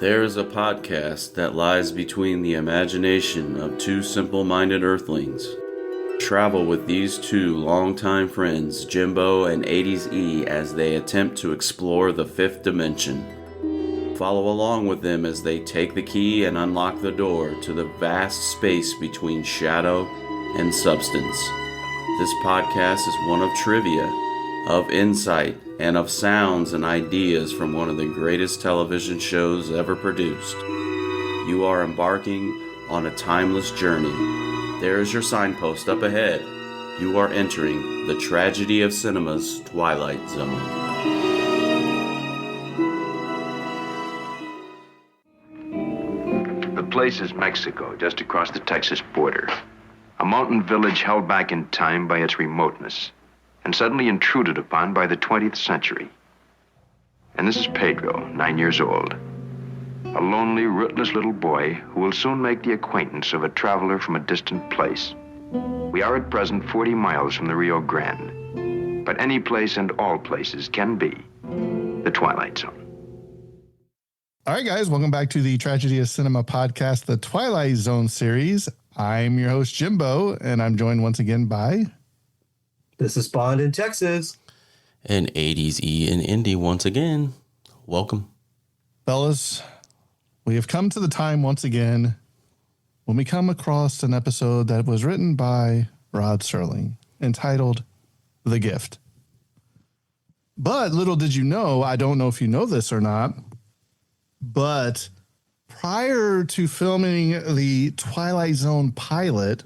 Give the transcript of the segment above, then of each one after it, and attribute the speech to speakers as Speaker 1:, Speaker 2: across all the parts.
Speaker 1: There is a podcast that lies between the imagination of two simple-minded earthlings. Travel with these two longtime friends, Jimbo and 80s E, as they attempt to explore the fifth dimension. Follow along with them as they take the key and unlock the door to the vast space between shadow and substance. This podcast is one of trivia, of insight, and of sounds and ideas from one of the greatest television shows ever produced. You are embarking on a timeless journey. There is your signpost up ahead. You are entering the tragedy of cinema's Twilight Zone.
Speaker 2: The place is Mexico, just across the Texas border. A mountain village held back in time by its remoteness, and suddenly intruded upon by the 20th century. And this is Pedro, 9 years old. A lonely, rootless little boy who will soon make the acquaintance of a traveler from a distant place. We are at present 40 miles from the Rio Grande, but any place and all places can be the Twilight Zone.
Speaker 3: All right, guys, welcome back to the Tragedy of Cinema podcast, the Twilight Zone series. I'm your host, Jimbo, and I'm joined once again by...
Speaker 4: This is Bond in Texas.
Speaker 1: And 80s E in Indy once again. Welcome.
Speaker 3: Fellas, we have come to the time once again when we come across an episode that was written by Rod Serling entitled The Gift. But little did you know, I don't know if you know this or not, but prior to filming the Twilight Zone pilot,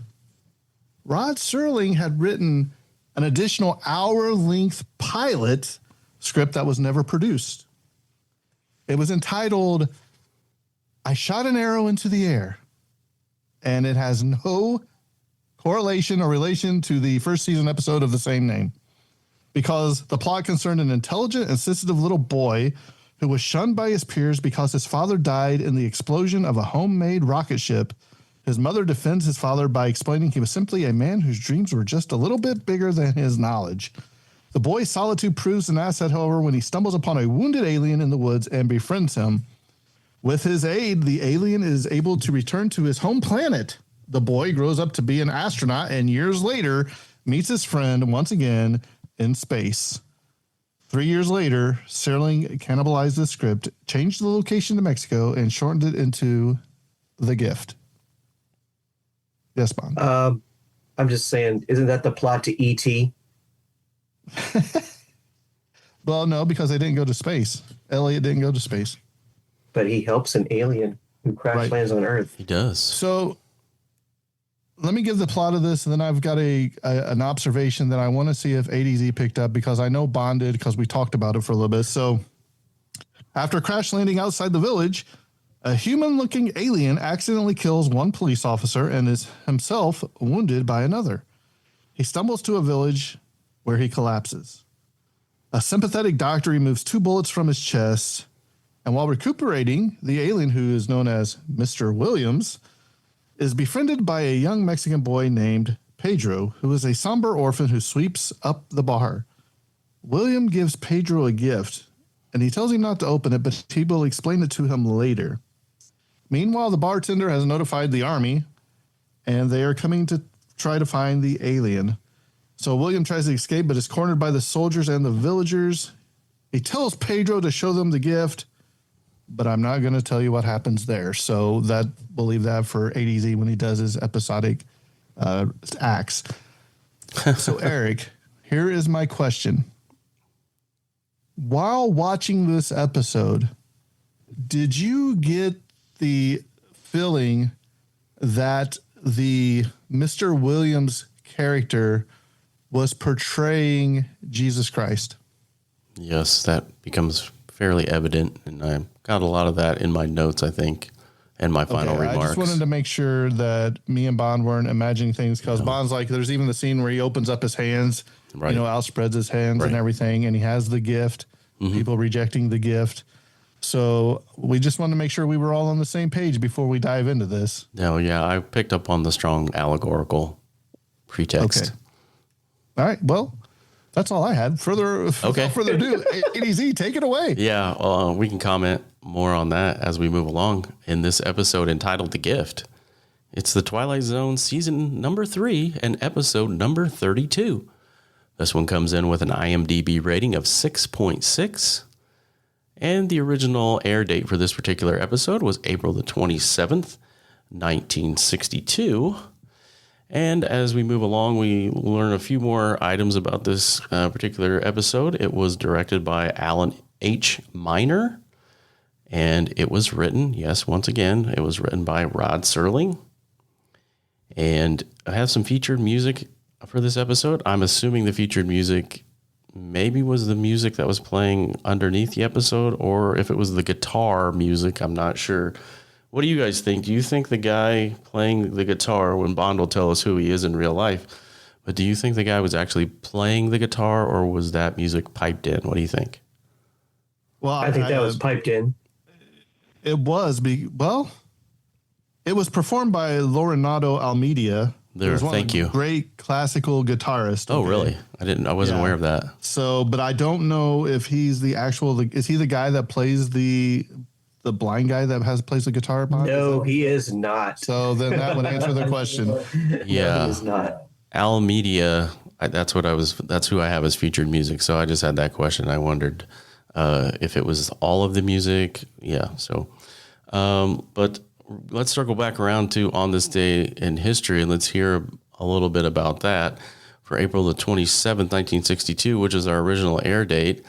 Speaker 3: Rod Serling had written an additional hour-length pilot script that was never produced. It was entitled, I Shot an Arrow into the Air, and it has no correlation or relation to the first season episode of the same name, because the plot concerned an intelligent and sensitive little boy who was shunned by his peers because his father died in the explosion of a homemade rocket ship. His mother defends his father by explaining he was simply a man whose dreams were just a little bit bigger than his knowledge. The boy's solitude proves an asset, however, when he stumbles upon a wounded alien in the woods and befriends him. With his aid, the alien is able to return to his home planet. The boy grows up to be an astronaut and years later meets his friend once again in space. 3 years later, Serling cannibalized the script, changed the location to Mexico, and shortened it into The Gift. Yes, Bond.
Speaker 4: I'm just saying, isn't that the plot to E.T.?
Speaker 3: Well, no, because they didn't go to space. Elliot didn't go to space.
Speaker 4: But he helps an alien who crash lands on Earth.
Speaker 1: He does.
Speaker 3: So let me give the plot of this, and then I've got an observation that I want to see if ADZ picked up, because I know Bond did, because we talked about it for a little bit. So after crash landing outside the village, a human-looking alien accidentally kills one police officer and is himself wounded by another. He stumbles to a village where he collapses. A sympathetic doctor removes 2 bullets from his chest, and while recuperating, the alien, who is known as Mr. Williams, is befriended by a young Mexican boy named Pedro, who is a somber orphan who sweeps up the bar. William gives Pedro a gift, and he tells him not to open it, but he will explain it to him later. Meanwhile, the bartender has notified the army, and they are coming to try to find the alien. So William tries to escape, but is cornered by the soldiers and the villagers. He tells Pedro to show them the gift, but I'm not going to tell you what happens there. So we'll leave that for ADZ when he does his episodic acts. So Eric, here is my question. While watching this episode, did you get the feeling that the Mr. Williams character was portraying Jesus Christ?
Speaker 1: Yes, that becomes fairly evident, and I got a lot of that in my notes, I think, and my final remarks.
Speaker 3: I just wanted to make sure that me and Bond weren't imagining things, because Bond's like, there's even the scene where he opens up his hands, outspreads his hands and everything, and he has the gift, people rejecting the gift. So we just wanted to make sure we were all on the same page before we dive into this.
Speaker 1: Oh, yeah, I picked up on the strong allegorical pretext.
Speaker 3: Okay. All right, well, That's all I had. Without further ado, ADZ, take it away.
Speaker 1: Yeah, we can comment more on that as we move along in this episode entitled The Gift. It's the Twilight Zone season number 3 and episode number 32. This one comes in with an IMDb rating of 6.6. And the original air date for this particular episode was April the 27th, 1962. And as we move along, we learn a few more items about this particular episode. It was directed by Alan H. Miner, and it was written, yes, once again, it was written by Rod Serling. And I have some featured music for this episode. I'm assuming the featured music maybe was the music that was playing underneath the episode, or if it was the guitar music, I'm not sure. What do you guys think? Do you think the guy playing the guitar, when Bond will tell us who he is in real life, but do you think the guy was actually playing the guitar, or was that music piped in? What do you think?
Speaker 4: Well, I think that was piped in.
Speaker 3: It was. It was performed by Lorenado Almeida.
Speaker 1: Thank you.
Speaker 3: Great classical guitarist.
Speaker 1: Oh, really? I wasn't aware of that.
Speaker 3: So, but I don't know if he's is he the guy that plays the blind guy that plays the guitar?
Speaker 4: No, he is not.
Speaker 3: So then that would answer the question.
Speaker 1: Yeah.
Speaker 4: No, he is not.
Speaker 1: Al Media, that's who I have as featured music. So I just had that question. I wondered if it was all of the music. Yeah. So, but let's circle back around to On This Day in History, and let's hear a little bit about that for April the 27th, 1962, which is our original air date.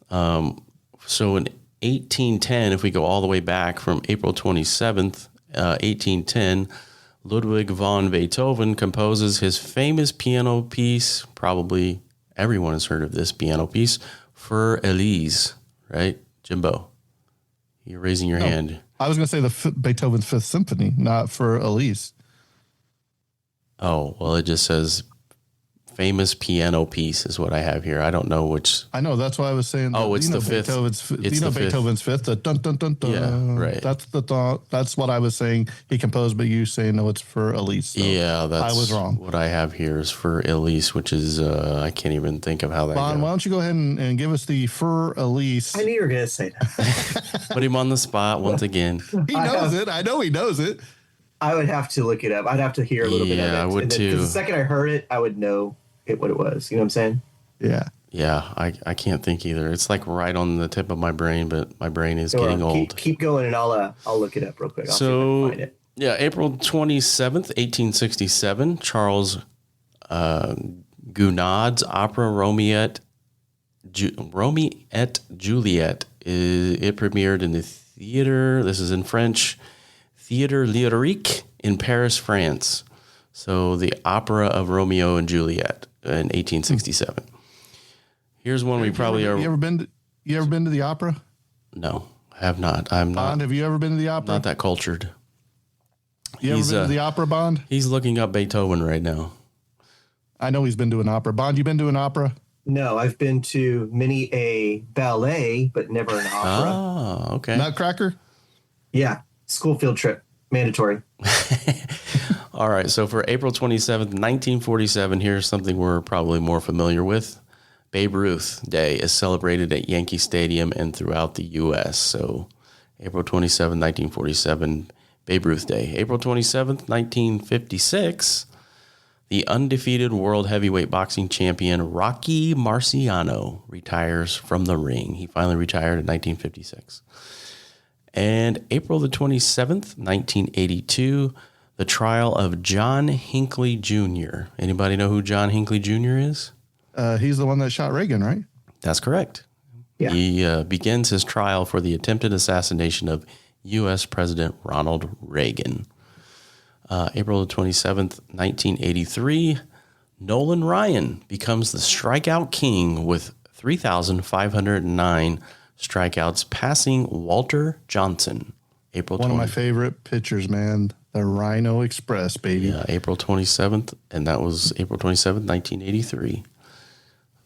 Speaker 1: So in 1810, if we go all the way back from April 27th, 1810, Ludwig von Beethoven composes his famous piano piece. Probably everyone has heard of this piano piece, Für Elise, right? Jimbo, you're raising your hand.
Speaker 3: I was going to say Beethoven's Fifth Symphony, not Für Elise.
Speaker 1: Oh, well, it just says famous piano piece is what I have here. I don't know which.
Speaker 3: I know, that's why I was saying.
Speaker 1: It's the fifth.
Speaker 3: Beethoven's Fifth, the dun dun dun dun.
Speaker 1: Yeah, right.
Speaker 3: That's what I was saying. He composed, but you saying no, it's Für Elise. So
Speaker 1: yeah, I
Speaker 3: was wrong.
Speaker 1: What I have here is Für Elise, which is I can't even think of how that.
Speaker 3: Bon, why don't you go ahead and give us the Für Elise?
Speaker 4: I knew you were going to say that.
Speaker 1: Put him on the spot once again.
Speaker 3: He knows it. I know he knows it.
Speaker 4: I would have to look it up. I'd have to hear a little bit of it.
Speaker 1: Yeah, I would too.
Speaker 4: Because the second I heard it, I would know what it was. You know what I'm saying?
Speaker 3: Yeah.
Speaker 1: Yeah, I can't think either. It's like right on the tip of my brain, but my brain is getting old.
Speaker 4: Keep going, and I'll look it up real quick. I'll see if I can find it.
Speaker 1: Yeah, April 27th, 1867, Charles Gounod's opera Romeo et Juliet. It premiered in the theater. This is in French. Theater Lyrique in Paris, France. So the opera of Romeo and Juliet in 1867. Here's one we probably are.
Speaker 3: You ever been to the opera?
Speaker 1: No, I have not. I'm not.
Speaker 3: Bond, have you ever been to the opera?
Speaker 1: Not that cultured.
Speaker 3: You ever been to the opera, Bond?
Speaker 1: He's looking up Beethoven right now.
Speaker 3: I know he's been to an opera. Bond, you been to an opera?
Speaker 4: No, I've been to many a ballet, but never an opera.
Speaker 1: Oh, okay.
Speaker 3: Nutcracker?
Speaker 4: Yeah, school field trip, mandatory.
Speaker 1: All right, so for April 27th, 1947, here's something we're probably more familiar with. Babe Ruth Day is celebrated at Yankee Stadium and throughout the U.S. So April 27, 1947, Babe Ruth Day. April 27th, 1956, the undefeated world heavyweight boxing champion Rocky Marciano retires from the ring. He finally retired in 1956. And April the 27th, 1982, the trial of John Hinckley Jr. Anybody know who John Hinckley Jr. is?
Speaker 3: He's the one that shot Reagan, right?
Speaker 1: That's correct.
Speaker 4: Yeah.
Speaker 1: He begins his trial for the attempted assassination of U.S. President Ronald Reagan. April 27th, 1983, Nolan Ryan becomes the strikeout king with 3,509 strikeouts, passing Walter Johnson.
Speaker 3: One of my favorite pitchers, man. The Rhino Express, baby.
Speaker 1: Yeah, April 27th, and that was April 27th, 1983.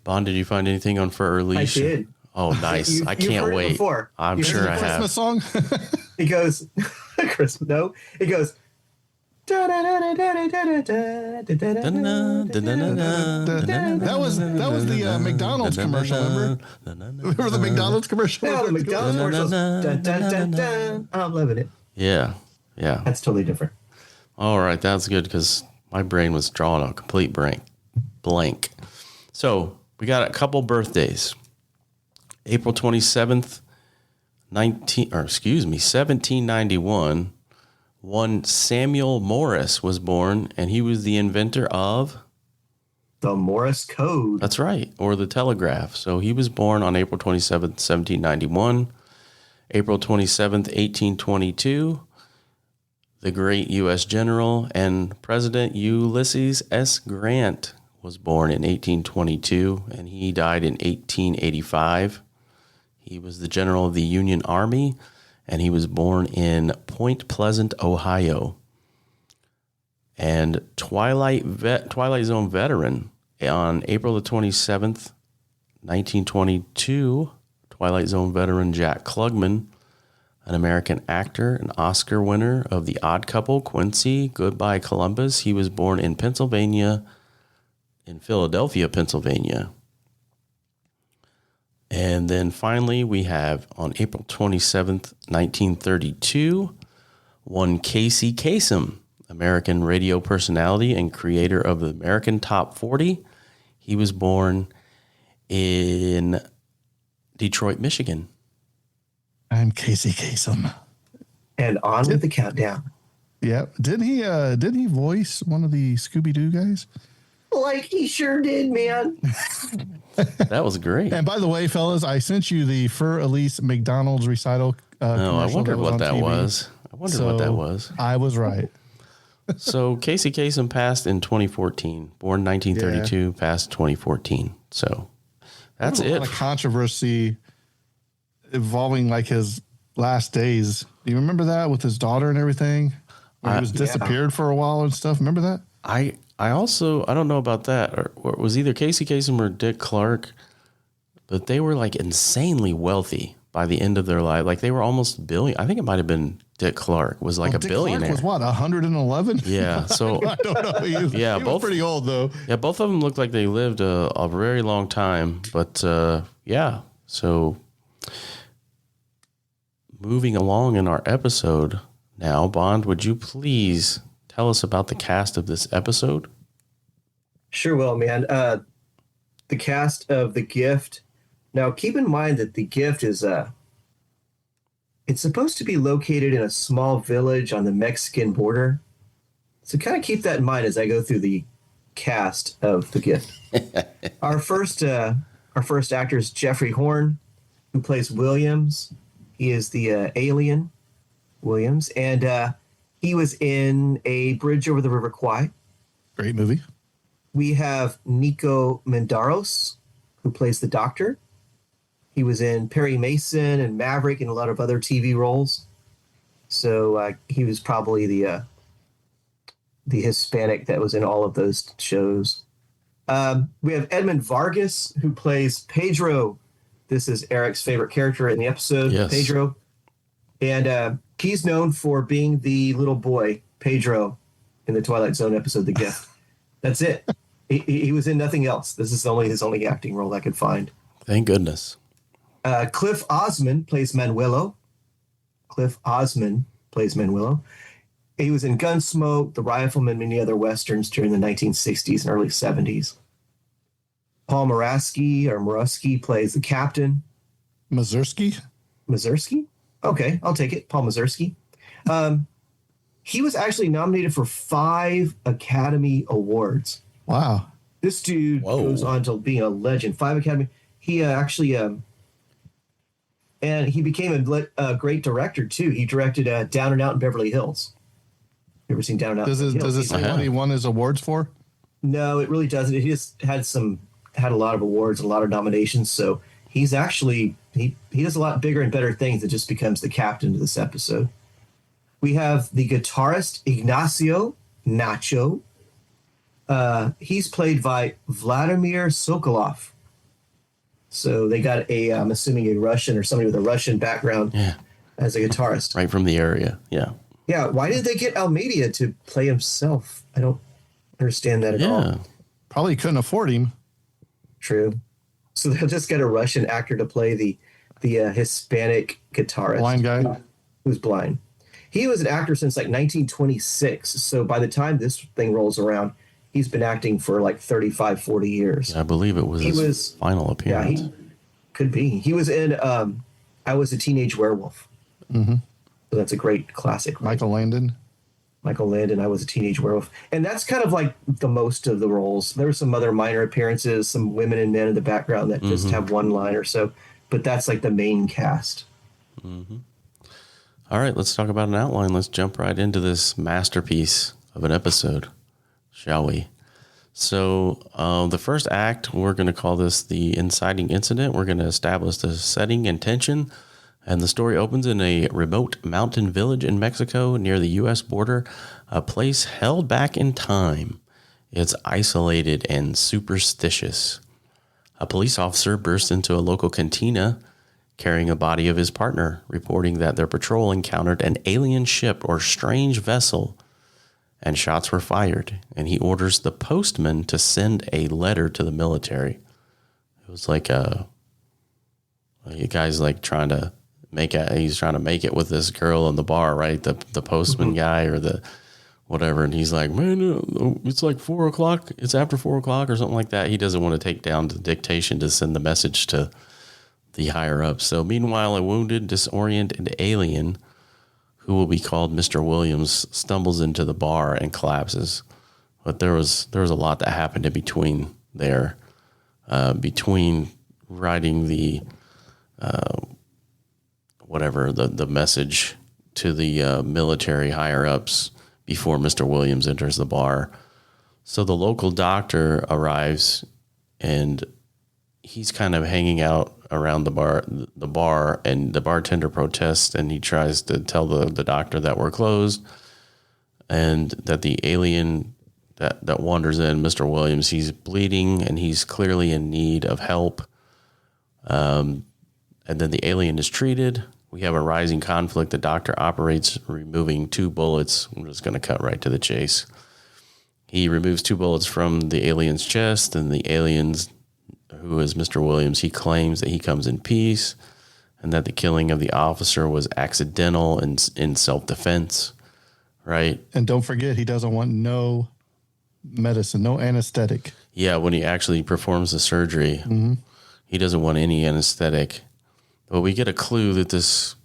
Speaker 1: Bond, did you find anything on Für Elise?
Speaker 4: I did.
Speaker 1: Oh, nice. I can't
Speaker 4: heard
Speaker 1: wait.
Speaker 4: It before.
Speaker 1: I'm sure I have.
Speaker 3: Christmas song?
Speaker 4: It goes, Christmas, no. It goes,
Speaker 3: That was the McDonald's commercial, remember? Remember the McDonald's commercial?
Speaker 4: Yeah, the McDonald's commercials. Dun, dun, dun, dun. I'm loving it.
Speaker 1: Yeah. Yeah.
Speaker 4: That's totally different.
Speaker 1: All right. That's good because my brain was drawing a complete blank. So we got a couple birthdays. April 27th, 1791, one Samuel Morse was born, and he was the inventor of
Speaker 4: The Morse Code.
Speaker 1: That's right, or the telegraph. So he was born on April 27th, 1791. April 27th, 1822, the great U.S. General and President Ulysses S. Grant was born in 1822, and he died in 1885. He was the general of the Union Army, and he was born in Point Pleasant, Ohio. And Twilight Zone veteran on April the 27th, 1922, Twilight Zone veteran Jack Klugman, an American actor, an Oscar winner of The Odd Couple, Quincy, Goodbye Columbus. He was born in Philadelphia, Pennsylvania. And then finally, we have on April 27th, 1932, one Casey Kasem, American radio personality and creator of the American Top 40. He was born in Detroit, Michigan.
Speaker 3: I'm Casey Kasem.
Speaker 4: And on with the countdown.
Speaker 3: Yeah. Didn't he voice one of the Scooby-Doo guys?
Speaker 4: Like he sure did, man.
Speaker 1: That was great.
Speaker 3: And by the way, fellas, I sent you the Fur Elise McDonald's recital.
Speaker 1: I wondered what that
Speaker 3: TV.
Speaker 1: was.
Speaker 3: I was right.
Speaker 1: So Casey Kasem passed in 2014. Born 1932, passed 2014. So that's
Speaker 3: there was a lot of controversy involving like his last days. Do you remember that with his daughter and everything? Where he was disappeared for a while and stuff. Remember that?
Speaker 1: I don't know about that. Or it was either Casey Kasem or Dick Clark, but they were like insanely wealthy by the end of their life. Like they were almost billion. I think it might have been Dick Clark was like a
Speaker 3: Dick
Speaker 1: billionaire.
Speaker 3: Clark was what, 111?
Speaker 1: Yeah. So
Speaker 3: I don't know. He was pretty old though.
Speaker 1: Yeah, both of them looked like they lived a very long time. But yeah. So moving along in our episode now, Bond, would you please tell us about the cast of this episode?
Speaker 4: Sure will, man. The cast of The Gift. Now, keep in mind that The Gift is it's supposed to be located in a small village on the Mexican border. So kind of keep that in mind as I go through the cast of The Gift. Our first actor is Jeffrey Horn, who plays Williams. He is the alien Williams, and he was in A Bridge Over the River Kwai.
Speaker 3: Great movie.
Speaker 4: We have Nico Mendaros, who plays the Doctor. He was in Perry Mason and Maverick and a lot of other TV roles. So he was probably the Hispanic that was in all of those shows. We have Edmund Vargas, who plays Pedro. This is Eric's favorite character in the episode, yes. Pedro. And he's known for being the little boy, Pedro, in the Twilight Zone episode, The Gift. That's it. He was in nothing else. This is his only acting role I could find.
Speaker 1: Thank goodness.
Speaker 4: Cliff Osmond plays Manuelo. He was in Gunsmoke, The Rifleman, many other westerns during the 1960s and early 70s. Paul Mazursky plays the captain.
Speaker 3: Mazursky?
Speaker 4: Okay, I'll take it. Paul Mazursky. He was actually nominated for 5 Academy Awards.
Speaker 3: Wow.
Speaker 4: This dude goes on to being a legend. 5 Academy. He actually, and he became a great director too. He directed Down and Out in Beverly Hills. You ever seen Down and Out?
Speaker 3: Does it say what he won his awards for?
Speaker 4: No, it really doesn't. He just had a lot of awards, a lot of nominations. So he's actually, he does a lot bigger and better things than just becomes the captain of this episode. We have the guitarist Ignacio Nacho. He's played by Vladimir Sokolov. So they got I'm assuming a Russian or somebody with a Russian background as a guitarist.
Speaker 1: Right from the area, yeah.
Speaker 4: Yeah, why did they get Almeida to play himself? I don't understand that at all.
Speaker 3: Probably couldn't afford him.
Speaker 4: True. So they'll just get a Russian actor to play the Hispanic guitarist.
Speaker 3: Blind guy.
Speaker 4: Who's blind. He was an actor since like 1926. So by the time this thing rolls around, he's been acting for like 35, 40 years.
Speaker 1: I believe it was his final appearance.
Speaker 4: Yeah, could be. He was in I Was a Teenage Werewolf.
Speaker 3: Mm-hmm.
Speaker 4: So that's a great classic. Right?
Speaker 3: Michael Landon,
Speaker 4: I Was a Teenage Werewolf. And that's kind of like the most of the roles. There were some other minor appearances, some women and men in the background that just have one line or so. But that's like the main cast.
Speaker 1: Mm-hmm. All right, let's talk about an outline. Let's jump right into this masterpiece of an episode, shall we? So the first act, we're going to call this the inciting incident. We're going to establish the setting and tension. And the story opens in a remote mountain village in Mexico near the U.S. border, a place held back in time. It's isolated and superstitious. A police officer bursts into a local cantina carrying a body of his partner, reporting that their patrol encountered an alien ship or strange vessel, and shots were fired. And he orders the postman to send a letter to the military. It was like a guy's like trying to make it with this girl in the bar, right? The postman guy or the whatever. And he's like, man, it's like 4:00. It's after 4:00 or something like that. He doesn't want to take down the dictation to send the message to the higher up. So meanwhile, a wounded, disoriented alien who will be called Mr. Williams stumbles into the bar and collapses. But there was a lot that happened in between there, between writing the the message to the military higher ups before Mr. Williams enters the bar. So the local doctor arrives and he's kind of hanging out around the bar, and the bartender protests, and he tries to tell the doctor that we're closed and that the alien that wanders in, Mr. Williams, he's bleeding and he's clearly in need of help. And then the alien is treated. We have a rising conflict. The doctor operates, removing 2 bullets. I'm just going to cut right to the chase. He removes 2 bullets from the alien's chest, and the alien's, who is Mr. Williams, he claims that he comes in peace and that the killing of the officer was accidental and in self-defense, right?
Speaker 3: And don't forget, he doesn't want no medicine, no anesthetic.
Speaker 1: Yeah, when he actually performs the surgery, he doesn't want any anesthetic. But we get a clue that this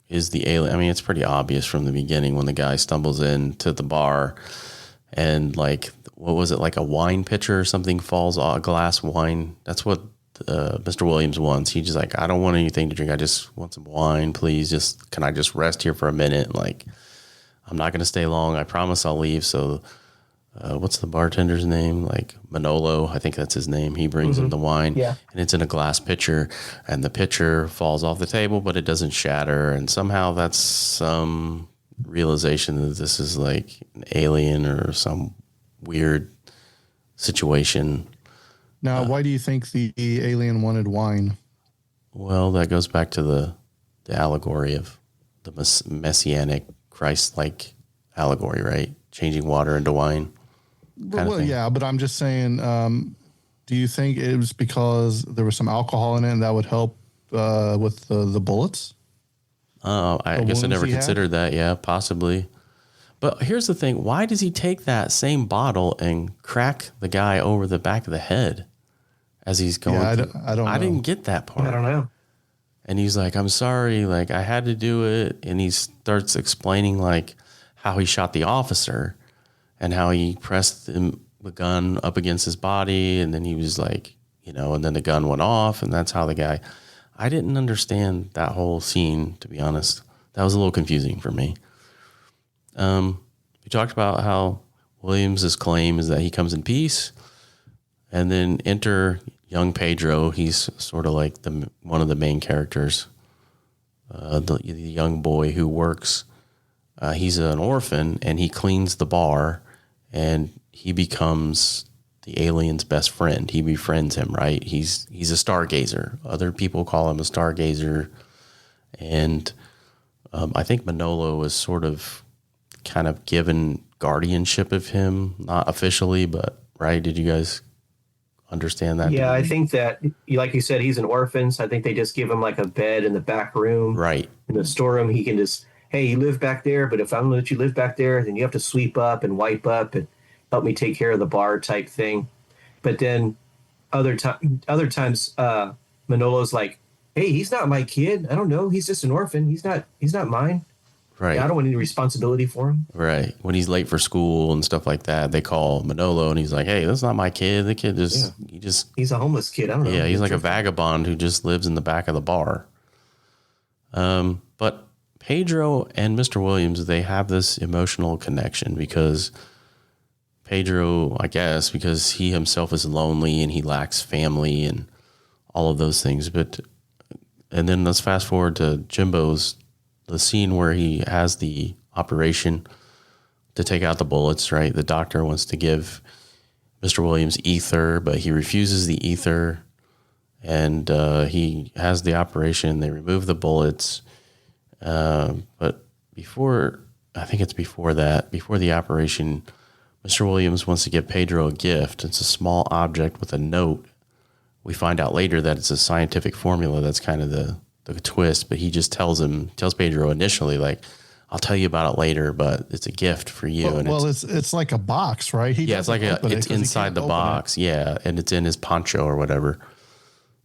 Speaker 1: is the alien. I mean, it's pretty obvious from the beginning when the guy stumbles into the bar and like, what was it, like a wine pitcher or something falls off, a glass wine. That's what Mr. Williams wants. He's just like, I don't want anything to drink. I just want some wine, please. Can I just rest here for a minute? Like, I'm not going to stay long. I promise I'll leave. So what's the bartender's name? Like Manolo, I think that's his name. He brings him the wine, and it's in a glass pitcher, and the pitcher falls off the table, but it doesn't shatter. And somehow that's some realization that this is like an alien or some weird situation.
Speaker 3: Now, why do you think the alien wanted wine?
Speaker 1: Well, that goes back to the allegory of the messianic Christ-like allegory, right? Changing water into wine.
Speaker 3: Well, yeah, but I'm just saying, do you think it was because there was some alcohol in it and that would help with the bullets?
Speaker 1: I guess I never considered that. Yeah, possibly. But here's the thing. Why does he take that same bottle and crack the guy over the back of the head as he's going?
Speaker 3: Yeah, I don't know.
Speaker 1: I didn't get that part.
Speaker 4: I don't know.
Speaker 1: And he's like, I'm sorry. Like, I had to do it. And he starts explaining, like, how he shot the officer and how he pressed the gun up against his body. And then he was like, and then the gun went off. And that's how the guy... I didn't understand that whole scene, to be honest. That was a little confusing for me. We talked about how Williams's claim is that he comes in peace, and then enter young Pedro. He's sort of like one of the main characters, the young boy who works. He's an orphan, and he cleans the bar, and he becomes the alien's best friend. He befriends him, right? He's a stargazer. Other people call him a stargazer, and I think Manolo was sort of kind of given guardianship of him, not officially, but right? Did you guys understand that?
Speaker 4: Yeah, I think that, like you said, he's an orphan. So I think they just give him like a bed in the back room.
Speaker 1: Right.
Speaker 4: In the storeroom, he can just, hey, you live back there, but if I'm going to let you live back there, then you have to sweep up and wipe up and help me take care of the bar type thing. But then other times, Manolo's like, hey, he's not my kid. I don't know. He's just an orphan. He's not mine.
Speaker 1: Right.
Speaker 4: I don't want any responsibility for him.
Speaker 1: Right. When he's late for school and stuff like that, they call Manolo and he's like, hey, that's not my kid. The kid
Speaker 4: he's a homeless kid. I don't know.
Speaker 1: Yeah, he's like a vagabond who just lives in the back of the bar. But Pedro and Mr. Williams, they have this emotional connection because Pedro, I guess, because he himself is lonely and he lacks family and all of those things. And then let's fast forward to the scene where he has the operation to take out the bullets, right? The doctor wants to give Mr. Williams ether, but he refuses the ether. And he has the operation. They remove the bullets. But before the operation, Mr. Williams wants to give Pedro a gift. It's a small object with a note. We find out later that it's a scientific formula. That's kind of the twist, but he just tells Pedro initially, like, I'll tell you about it later, but it's a gift for you.
Speaker 3: It's like a box, right?
Speaker 1: It's inside the box. Yeah. And it's in his poncho or whatever.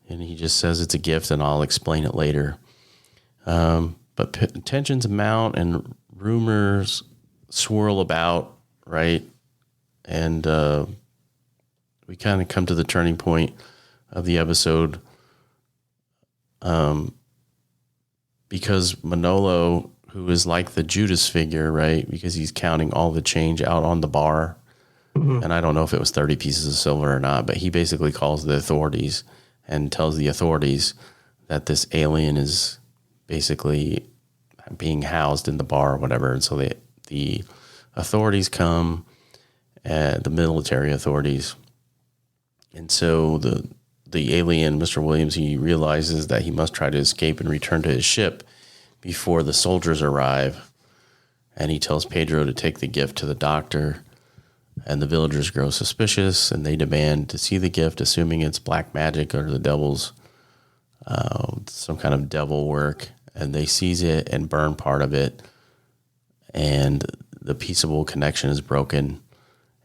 Speaker 1: And he just says it's a gift and I'll explain it later. But tensions mount and rumors swirl about, right? And we kind of come to the turning point of the episode. Because Manolo, who is like the Judas figure, right? Because he's counting all the change out on the bar. Mm-hmm. And I don't know if it was 30 pieces of silver or not, but he basically calls the authorities and tells the authorities that this alien is basically being housed in the bar or whatever. And so the authorities come, the military authorities. And so the alien, Mr. Williams, he realizes that he must try to escape and return to his ship before the soldiers arrive. And he tells Pedro to take the gift to the doctor. And the villagers grow suspicious and they demand to see the gift, assuming it's black magic or the devil's, some kind of devil work. And they seize it and burn part of it. And the peaceable connection is broken.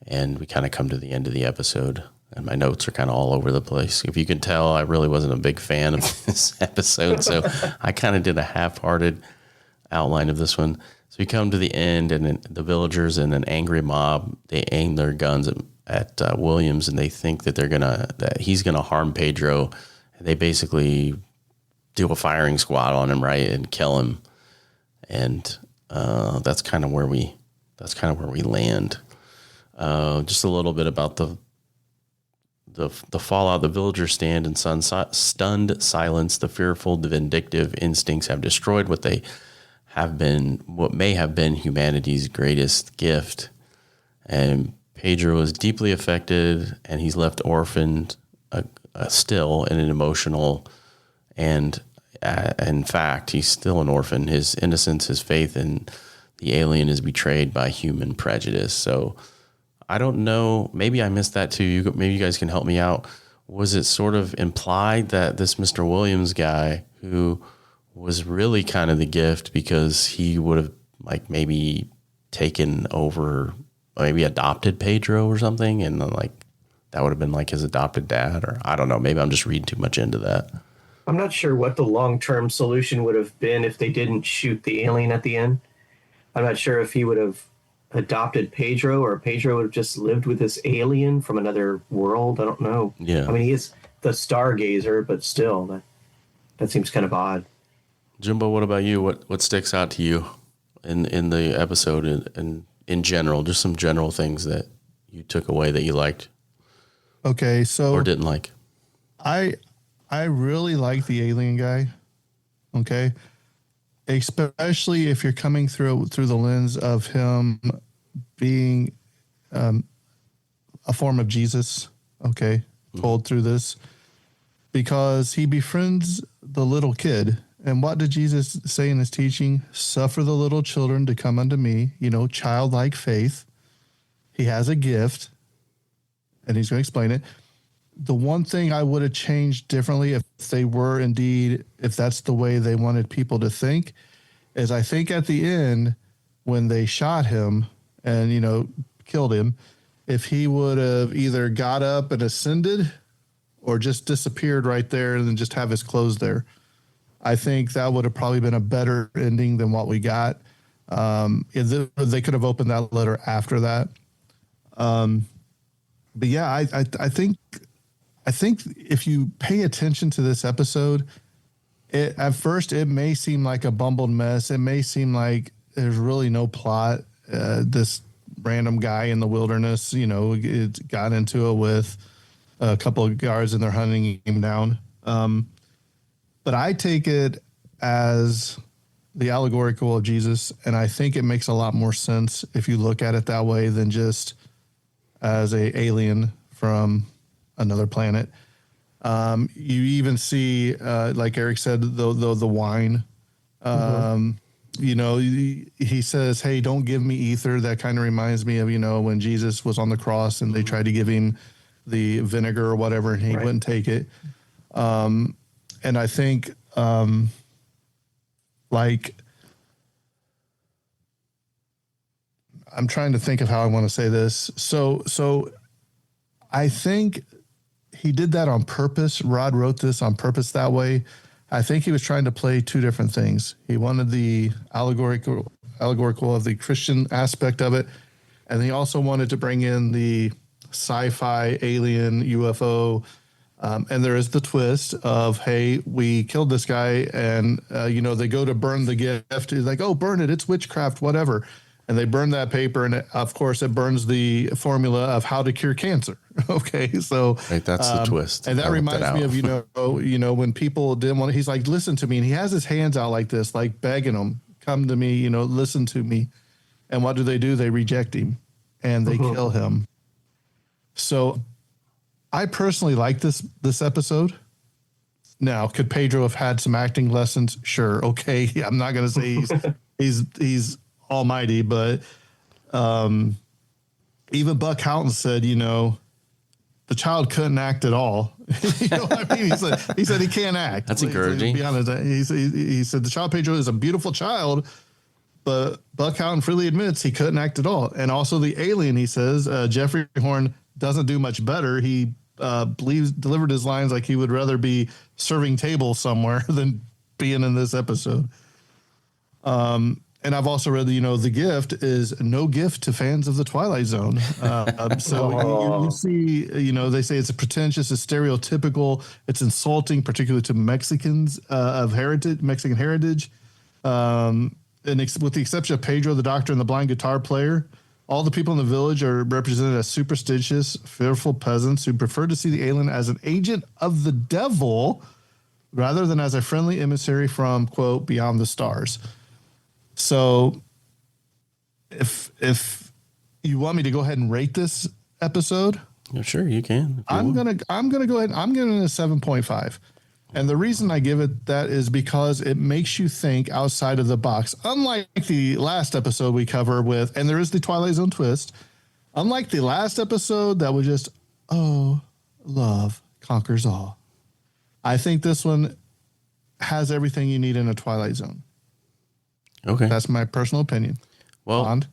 Speaker 1: And we kind of come to the end of the episode. And my notes are kind of all over the place. If you can tell, I really wasn't a big fan of this episode. So I kind of did a half-hearted outline of this one. So we come to the end, and the villagers and an angry mob, they aim their guns at Williams, and they think that he's gonna harm Pedro. And they basically do a firing squad on him, right, and kill him. And that's kind of where we land. Just a little bit about the fallout. The villagers stand in stunned silence. The fearful, the vindictive instincts have destroyed what may have been humanity's greatest gift. And Pedro is deeply affected, and he's left orphaned still in an emotional, and in fact, he's still an orphan. His innocence, his faith in the alien is betrayed by human prejudice. So I don't know. Maybe I missed that too. Maybe you guys can help me out. Was it sort of implied that this Mr. Williams guy, who was really kind of the gift because he would have like maybe taken over, maybe adopted Pedro or something, and then like that would have been like his adopted dad, or I don't know. Maybe I'm just reading too much into that.
Speaker 4: I'm not sure what the long-term solution would have been if they didn't shoot the alien at the end. I'm not sure if he would have adopted Pedro, or Pedro would have just lived with this alien from another world. I don't know.
Speaker 1: Yeah.
Speaker 4: I mean, he is the stargazer, but still, that seems kind of odd.
Speaker 1: Jimbo, what about you? What sticks out to you in the episode and in general? Just some general things that you took away that you liked.
Speaker 3: Okay, so
Speaker 1: or didn't like.
Speaker 3: I really like the alien guy. Okay. Especially if you're coming through the lens of him being a form of Jesus, okay, told through this, because he befriends the little kid And what did Jesus say in his teaching? Suffer the little children to come unto me, childlike faith. He has a gift, and he's going to explain it. The one thing I would have changed differently if they were indeed, if that's the way they wanted people to think, is I think at the end when they shot him and, killed him, if he would have either got up and ascended or just disappeared right there and then just have his clothes there. I think that would have probably been a better ending than what we got. They could have opened that letter after that. But yeah, I think if you pay attention to this episode, at first it may seem like a bumbled mess. It may seem like there's really no plot. This random guy in the wilderness, it got into it with a couple of guards and they're hunting him down. But I take it as the allegorical of Jesus, and I think it makes a lot more sense if you look at it that way than just as a alien from another planet. You even see, like Eric said, the wine. He says, "Hey, don't give me ether." That kind of reminds me of when Jesus was on the cross and they tried to give him the vinegar or whatever, and he wouldn't take it. And I think, I'm trying to think of how I want to say this. So I think he did that on purpose. Rod wrote this on purpose that way. I think he was trying to play two different things. He wanted the allegorical of the Christian aspect of it, and he also wanted to bring in the sci-fi alien UFO. And there is the twist of, hey, we killed this guy, and they go to burn the gift. He's like, oh, burn it, it's witchcraft, whatever. And they burn that paper, and of course it burns the formula of how to cure cancer. Okay, so
Speaker 1: right, that's the twist.
Speaker 3: And that reminds me of when people didn't want. He's like, listen to me, and he has his hands out like this, like begging them, come to me, listen to me. And what do? They reject him, and they kill him. So I personally like this episode. Now, could Pedro have had some acting lessons? Sure. Okay. I'm not going to say he's almighty, but even Buck Houghton said, the child couldn't act at all. You know what I mean? He said he can't act.
Speaker 1: That's encouraging.
Speaker 3: To be honest, he said the child Pedro is a beautiful child, but Buck Houghton freely admits he couldn't act at all. And also the alien, he says, Jeffrey Horn doesn't do much better. He delivered his lines like he would rather be serving tables somewhere than being in this episode. And I've also read that, the gift is no gift to fans of the Twilight Zone. So you see, they say it's a pretentious, it's stereotypical, it's insulting, particularly to Mexicans of Mexican heritage. And with the exception of Pedro, the doctor, and the blind guitar player, all the people in the village are represented as superstitious, fearful peasants who prefer to see the alien as an agent of the devil rather than as a friendly emissary from, quote, beyond the stars. So if you want me to go ahead and rate this episode,
Speaker 1: yeah, sure, you can.
Speaker 3: I'm gonna go ahead. I'm giving it a 7.5. And the reason I give it that is because it makes you think outside of the box. Unlike the last episode we cover with, and there is the Twilight Zone twist, unlike the last episode that was just, oh, love conquers all. I think this one has everything you need in a Twilight Zone.
Speaker 1: Okay.
Speaker 3: That's my personal opinion.
Speaker 1: Well,
Speaker 3: Bond?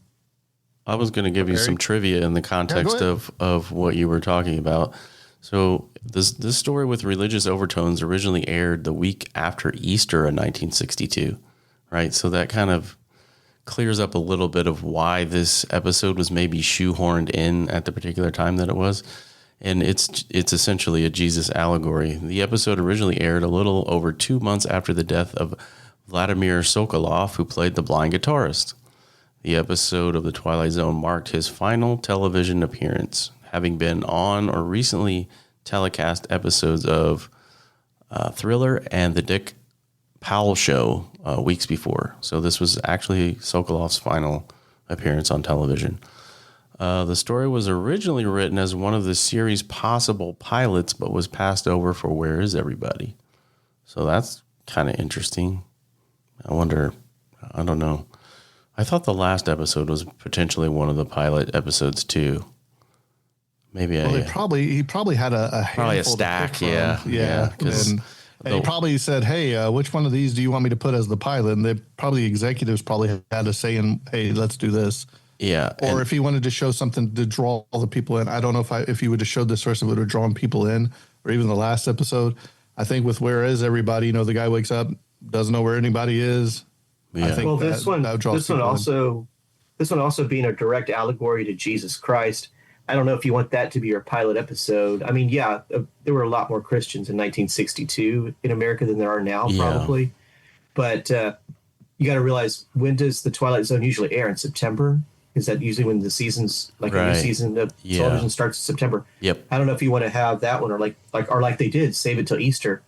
Speaker 1: I was going to give you some trivia in the context of what you were talking about. So this story with religious overtones originally aired the week after Easter in 1962, right? So that kind of clears up a little bit of why this episode was maybe shoehorned in at the particular time that it was. And it's essentially a Jesus allegory. The episode originally aired a little over 2 months after the death of Vladimir Sokolov, who played the blind guitarist. The episode of The Twilight Zone marked his final television appearance, having been on or recently telecast episodes of Thriller and The Dick Powell Show weeks before. So this was actually Sokolov's final appearance on television. The story was originally written as one of the series' possible pilots, but was passed over for Where Is Everybody? So that's kind of interesting. I wonder, I don't know. I thought the last episode was potentially one of the pilot episodes too. Maybe
Speaker 3: well, he probably had a
Speaker 1: probably a
Speaker 3: handful to
Speaker 1: stack,
Speaker 3: pick from.
Speaker 1: yeah.
Speaker 3: And he probably said, "Hey, which one of these do you want me to put as the pilot?" And they probably executives probably had to say, "And hey, let's do this."
Speaker 1: Yeah.
Speaker 3: Or if he wanted to show something to draw all the people in, I don't know if he would have showed this first, it would have drawn people in, or even the last episode. I think with Where Is Everybody, the guy wakes up, doesn't know where anybody is.
Speaker 1: Yeah.
Speaker 3: I think
Speaker 4: this one also being a direct allegory to Jesus Christ. I don't know if you want that to be your pilot episode. I mean, yeah, there were a lot more Christians in 1962 in America than there are now, probably. But you got to realize, when does the Twilight Zone usually air? In September? Is that usually when the season's a new season of television starts in September?
Speaker 1: Yep.
Speaker 3: Mm-hmm.
Speaker 1: I
Speaker 3: don't know if you want to have that one or like they did, save it till Easter.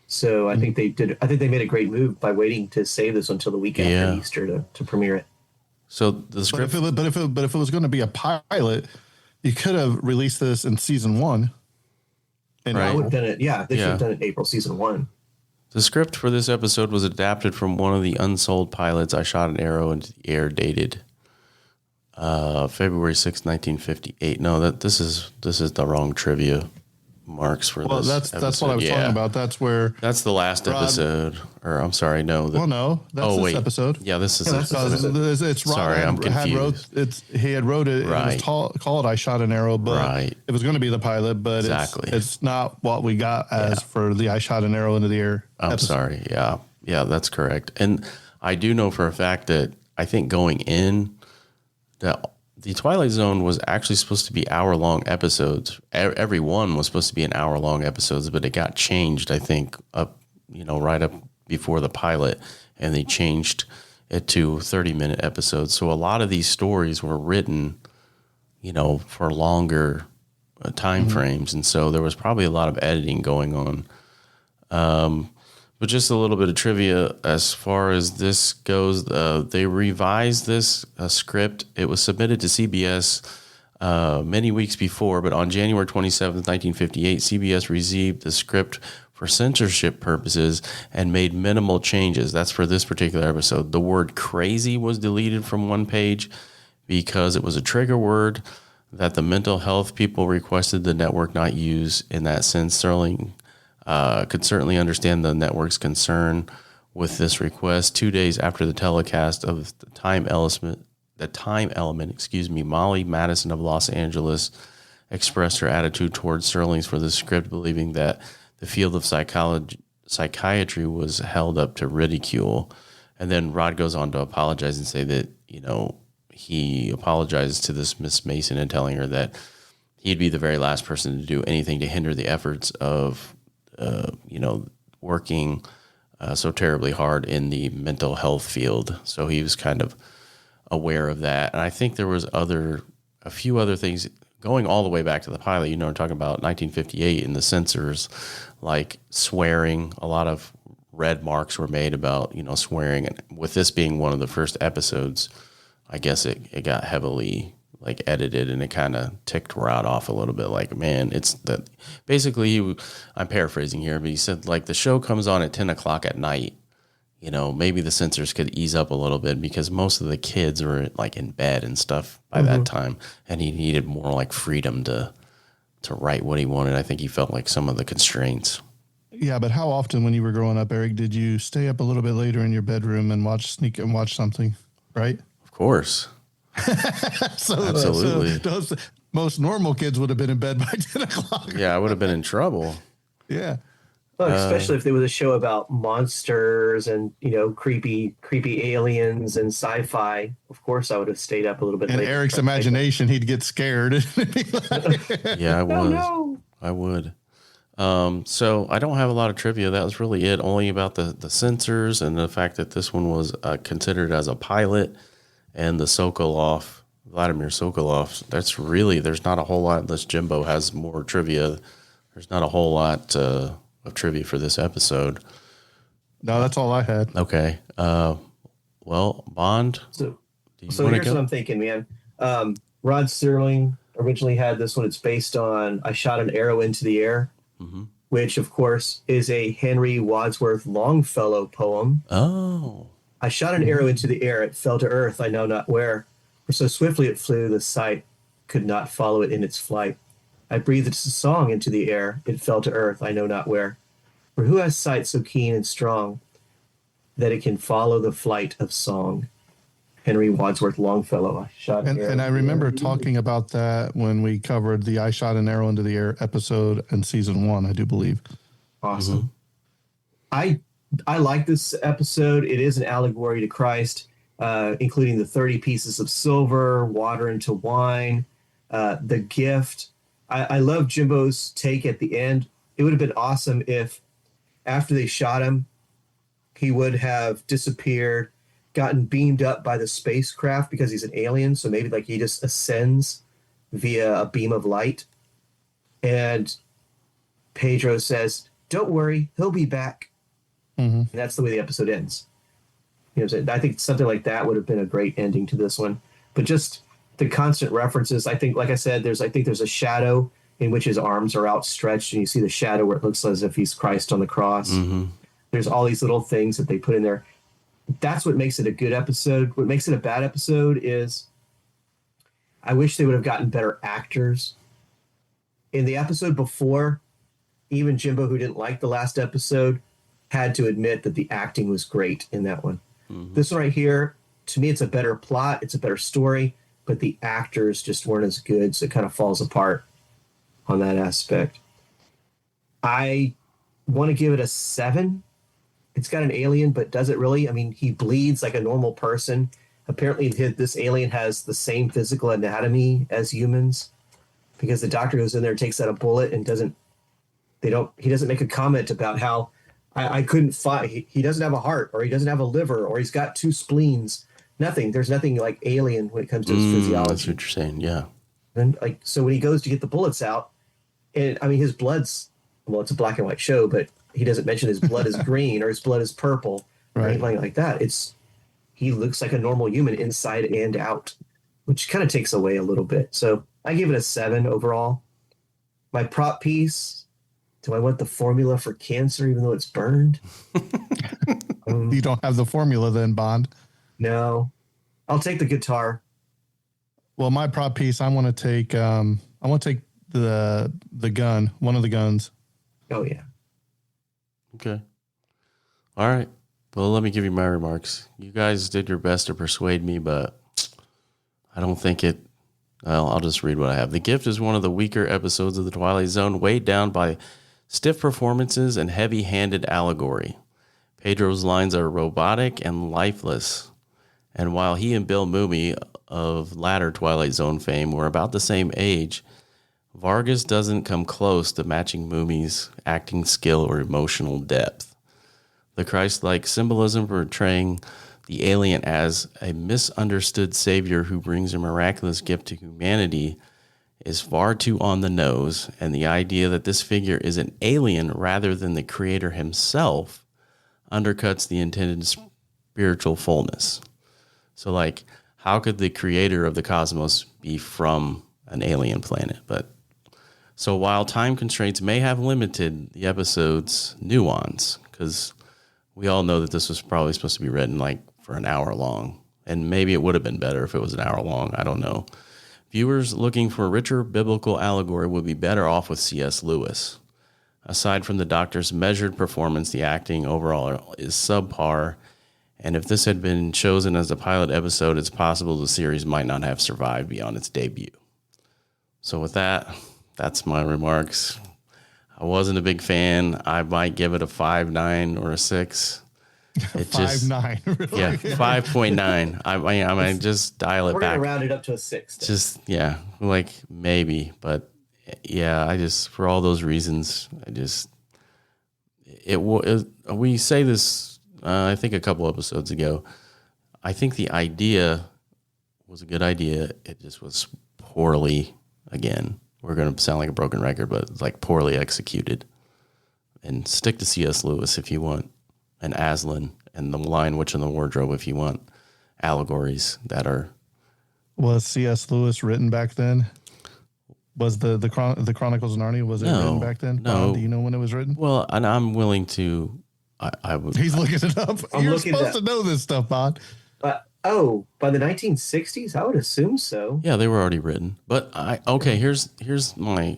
Speaker 3: So I think they did. I think they made a great move by waiting to save this until the week after Easter to premiere it.
Speaker 1: So the script,
Speaker 3: but if it was going to be a pilot, you could have released this in season 1.
Speaker 4: And I would have done it. Yeah, they should have done it in April, season 1.
Speaker 1: The script for this episode was adapted from one of the unsold pilots. I Shot an Arrow into the Air, dated February 6, 1958. No, this is the wrong trivia marks for this. Well,
Speaker 3: that's what I was talking about. That's
Speaker 1: the last episode. Or I'm sorry, no.
Speaker 3: That's this episode.
Speaker 1: Yeah, this is.
Speaker 3: It's Rod.
Speaker 1: Sorry, I'm confused.
Speaker 3: He had wrote it. Right. It was called I Shot an Arrow, but it was going to be the pilot. But it's not what we got as for the I Shot an Arrow into the Air.
Speaker 1: I'm sorry. Yeah, that's correct. And I do know for a fact that I think going in that the Twilight Zone was actually supposed to be hour-long episodes. Every one was supposed to be an hour-long episodes, but it got changed, I think, right up before the pilot, and they changed it to 30-minute episodes. So a lot of these stories were written, for longer time frames, and so there was probably a lot of editing going on. But just a little bit of trivia as far as this goes. They revised this script. It was submitted to CBS many weeks before, but on January 27th, 1958, CBS received the script for censorship purposes and made minimal changes. That's for this particular episode. The word crazy was deleted from one page because it was a trigger word that the mental health people requested the network not use. In that sense, Serling could certainly understand the network's concern with this request. 2 days after the telecast of the Time Element, Molly Madison of Los Angeles expressed her attitude towards Serling's for the script, believing that the field of psychiatry was held up to ridicule. And then Rod goes on to apologize and say that, he apologizes to this Miss Mason and telling her that he'd be the very last person to do anything to hinder the efforts of working so terribly hard in the mental health field. So he was kind of aware of that. And I think there was a few other things going all the way back to the pilot. I'm talking about 1958 and the censors, like swearing. A lot of red marks were made about, swearing. And with this being one of the first episodes, I guess it got heavily edited, and it kind of ticked Rod off a little bit. Like, man, it's that basically I'm paraphrasing here, but he said the show comes on at 10 o'clock at night. Maybe the censors could ease up a little bit because most of the kids were in bed and stuff by that time, and he needed more freedom to write what he wanted. I think he felt some of the constraints.
Speaker 3: Yeah, but how often when you were growing up, Eric, did you stay up a little bit later in your bedroom and sneak and watch something? Right?
Speaker 1: Of course. Absolutely.
Speaker 3: So most normal kids would have been in bed by 10 o'clock.
Speaker 1: Yeah, I would have been in trouble.
Speaker 3: Yeah.
Speaker 4: Well, especially if there was a show about monsters and, creepy aliens and sci-fi. Of course, I would have stayed up a little bit
Speaker 3: later. And Eric's imagination, he'd get scared.
Speaker 1: Yeah, I would. Oh, no. I would. So I don't have a lot of trivia. That was really it. Only about the censors and the fact that this one was considered as a pilot. And the Vladimir Sokolov, there's not a whole lot, unless Jimbo has more trivia. There's not a whole lot of trivia for this episode.
Speaker 3: No, that's all I had.
Speaker 1: Okay. Well, Bond.
Speaker 4: So here's what I'm thinking, man. Rod Serling originally had this one. It's based on I Shot an Arrow into the Air. Mm-hmm. which of course is a Henry Wadsworth Longfellow poem.
Speaker 1: Oh.
Speaker 4: I shot an arrow into the air, it fell to earth, I know not where. For so swiftly it flew, the sight could not follow it in its flight. I breathed a song into the air, it fell to earth, I know not where. For who has sight so keen and strong that it can follow the flight of song? Henry Wadsworth Longfellow. I shot an arrow.
Speaker 3: And I remember talking about that when we covered the I Shot an Arrow into the Air episode in season 1, I do believe.
Speaker 4: Awesome. I like this episode. It is an allegory to Christ, including the 30 pieces of silver, water into wine, the gift. I love Jimbo's take at the end. It would have been awesome if after they shot him, he would have disappeared, gotten beamed up by the spacecraft because he's an alien. So maybe like he just ascends via a beam of light. And Pedro says, "Don't worry, he'll be back." And that's the way the episode ends. You know what I'm saying? I think something like that would have been a great ending to this one. But just the constant references, I think, like I said, there's a shadow in which his arms are outstretched, and you see the shadow where it looks as if he's Christ on the cross. There's all these little things that they put in there. That's what makes it a good episode. What makes it a bad episode is I wish they would have gotten better actors. In the episode before, even Jimbo, who didn't like the last episode, had to admit that the acting was great in that one. This one right here, to me, it's a better plot, it's a better story, but the actors just weren't as good, so it kind of falls apart on that aspect. I want to give it a 7. It's got an alien, but does it really? I mean, he bleeds like a normal person. Apparently, this alien has the same physical anatomy as humans, because the doctor goes in there, takes out a bullet, and he doesn't make a comment about how I couldn't find. He doesn't have a heart, or he doesn't have a liver, or he's got 2 spleens. Nothing. There's nothing like alien when it comes to his physiology.
Speaker 1: That's what you're saying, yeah.
Speaker 4: And so when he goes to get the bullets out, and I mean his blood's, well, it's a black and white show, but he doesn't mention his blood is green or his blood is purple or anything like that. He looks like a normal human inside and out, which kind of takes away a little bit. So I give it a 7 overall. My prop piece. Do I want the formula for cancer, even though it's burned?
Speaker 3: You don't have the formula then, Bond.
Speaker 4: No, I'll take the guitar.
Speaker 3: Well, my prop piece, I want to take the gun, one of the guns.
Speaker 4: Oh yeah.
Speaker 1: Okay. All right. Well, let me give you my remarks. You guys did your best to persuade me, but I don't think it. Well, I'll just read what I have. The Gift is one of the weaker episodes of The Twilight Zone, weighed down by stiff performances and heavy-handed allegory. Pedro's lines are robotic and lifeless. And while he and Bill Mumy of latter Twilight Zone fame were about the same age, Vargas doesn't come close to matching Mumy's acting skill or emotional depth. The Christ-like symbolism portraying the alien as a misunderstood savior who brings a miraculous gift to humanity is far too on the nose, and the idea that this figure is an alien rather than the creator himself undercuts the intended spiritual fullness. So, like, how could the creator of the cosmos be from an alien planet? But so while time constraints may have limited the episode's nuance, because we all know that this was probably supposed to be written like for an hour long, and maybe it would have been better if it was an hour long. I don't know. Viewers looking for richer biblical allegory would be better off with C.S. Lewis. Aside from the Doctor's measured performance, the acting overall is subpar, and if this had been chosen as a pilot episode, it's possible the series might not have survived beyond its debut. So with that, that's my remarks. I wasn't a big fan. I might give it a 5.9 or a 6. It
Speaker 3: 5.9, really?
Speaker 1: Yeah, 5.9. I might just dial it
Speaker 4: We're
Speaker 1: back.
Speaker 4: gonna round it up to a 6. Then.
Speaker 1: Just, yeah, like maybe, but yeah, for all those reasons, we say this, I think a couple episodes ago. I think the idea was a good idea. It just was poorly, again, we're going to sound like a broken record, but it's like poorly executed. And stick to C.S. Lewis if you want, and Aslan, and The Lion, Witch, and the Wardrobe if you want allegories that are...
Speaker 3: Was C.S. Lewis written back then? Was the Chronicles of Narnia, was it
Speaker 5: No,
Speaker 3: written back then?
Speaker 5: no.
Speaker 3: Bob, do you know when it was written?
Speaker 5: Well, and I'm willing to. I would.
Speaker 3: He's looking it up.
Speaker 4: I'm
Speaker 3: You're
Speaker 4: looking
Speaker 3: supposed
Speaker 4: at-
Speaker 3: to know this stuff, Bob.
Speaker 4: By the 1960s? I would assume so.
Speaker 5: Yeah, they were already written. But here's my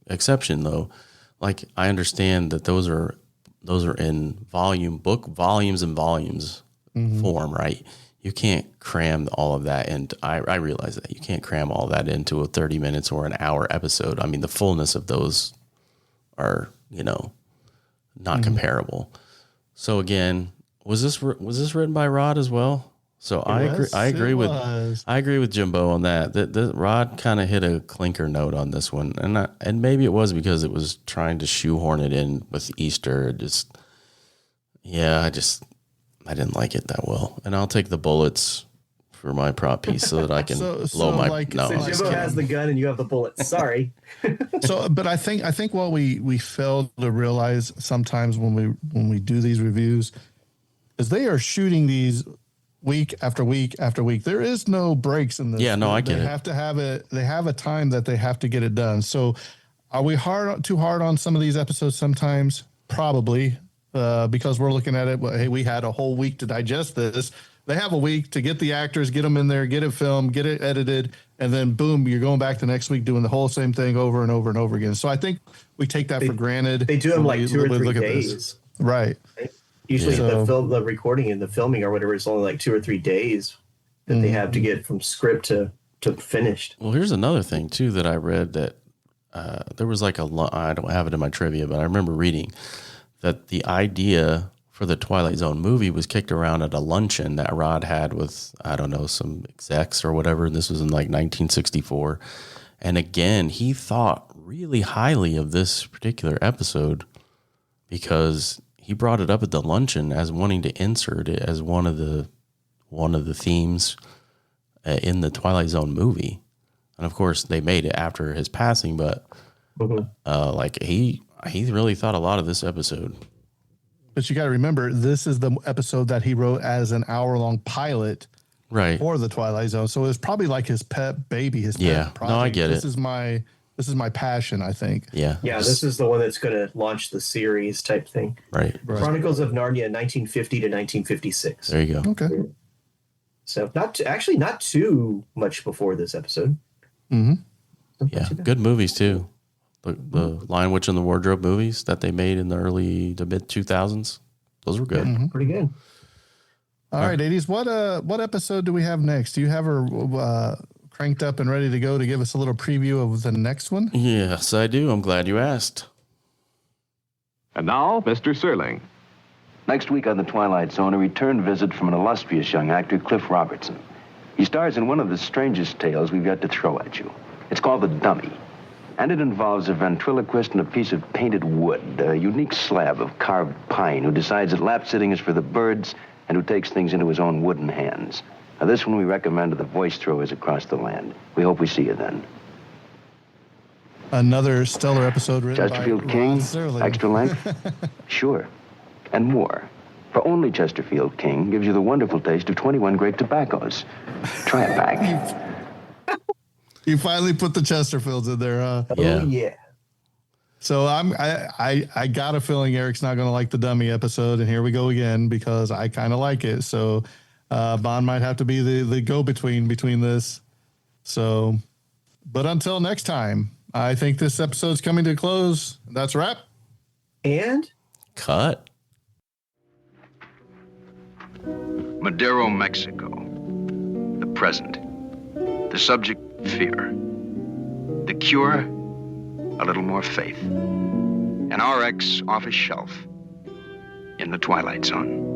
Speaker 5: exception though. Like I understand that those are in book volumes and volumes form, right? You can't cram all of that, and I realize that you can't cram all that into a 30 minutes or an hour episode. I mean, the fullness of those are not comparable. So again, was this written by Rod as well? So I agree with Jimbo on that. That Rod kind of hit a clinker note on this one, and maybe it was because it was trying to shoehorn it in with Easter. I didn't like it that well, and I'll take the bullets for my prop piece so that I can blow my.
Speaker 4: Jimbo has the gun and you have the bullets. Sorry.
Speaker 3: But I think what we fail to realize sometimes when we do these reviews is they are shooting these week after week after week. There is no breaks in this.
Speaker 5: Yeah, no, I get it.
Speaker 3: They have to have it. They have a time that they have to get it done. So, are we too hard on some of these episodes? Sometimes, probably, because we're looking at it. Well, hey, we had a whole week to digest this. They have a week to get the actors, get them in there, get it filmed, get it edited, and then boom, you're going back the next week doing the whole same thing over and over and over again. So I think we take that for granted.
Speaker 4: They do them like 2 or 3 days.
Speaker 3: Right.
Speaker 4: Usually the recording and the filming or whatever is only like 2 or 3 days that they have to get from script to finished.
Speaker 5: Well, here's another thing too that I read that there was like I don't have it in my trivia, but I remember reading that the idea for the Twilight Zone movie was kicked around at a luncheon that Rod had with, I don't know, some execs or whatever. This was in like 1964. And again, he thought really highly of this particular episode because he brought it up at the luncheon as wanting to insert it as one of the themes in the Twilight Zone movie. And of course, they made it after his passing, but he really thought a lot of this episode.
Speaker 3: But you got to remember, this is the episode that he wrote as an hour-long pilot,
Speaker 5: right,
Speaker 3: for the Twilight Zone. So it's probably like his pet baby, his pet project.
Speaker 5: No, I get
Speaker 3: This is my passion, I think.
Speaker 5: Yeah.
Speaker 4: This is the one that's going to launch the series type thing.
Speaker 5: Right.
Speaker 4: Chronicles of Narnia, 1950 to 1956.
Speaker 5: There you go.
Speaker 3: Okay.
Speaker 4: So not too much before this episode.
Speaker 3: Mm-hmm.
Speaker 5: Yeah, good movies too. The Lion, Witch, and the Wardrobe movies that they made in the early to mid 2000s. Those were good.
Speaker 3: Mm-hmm.
Speaker 4: Pretty good.
Speaker 3: All right, 80s. What episode do we have next? Do you have her cranked up and ready to go to give us a little preview of the next one?
Speaker 5: Yes, I do. I'm glad you asked.
Speaker 2: And now, Mr. Serling.
Speaker 6: Next week on The Twilight Zone, a return visit from an illustrious young actor, Cliff Robertson. He stars in one of the strangest tales we've got to throw at you. It's called The Dummy. And it involves a ventriloquist and a piece of painted wood, a unique slab of carved pine who decides that lap sitting is for the birds and who takes things into his own wooden hands. Now, this one we recommend to the voice throwers across the land. We hope we see you then.
Speaker 3: Another stellar episode written
Speaker 6: Chesterfield
Speaker 3: by
Speaker 6: King,
Speaker 3: Rod Serling.
Speaker 6: extra length? Sure. And more. For only Chesterfield King gives you the wonderful taste of 21 great tobaccos. Try it back.
Speaker 3: You finally put the Chesterfields in there, huh?
Speaker 5: Yeah.
Speaker 4: Oh, yeah.
Speaker 3: So I got a feeling Eric's not going to like the dummy episode, and here we go again because I kind of like it. So Bond might have to be the go-between between this. So, but until next time, I think this episode's coming to a close. That's a wrap.
Speaker 4: And
Speaker 5: Cut.
Speaker 2: Madero, Mexico. The present. The subject, fear. The cure, a little more faith. An RX off a shelf in the Twilight Zone.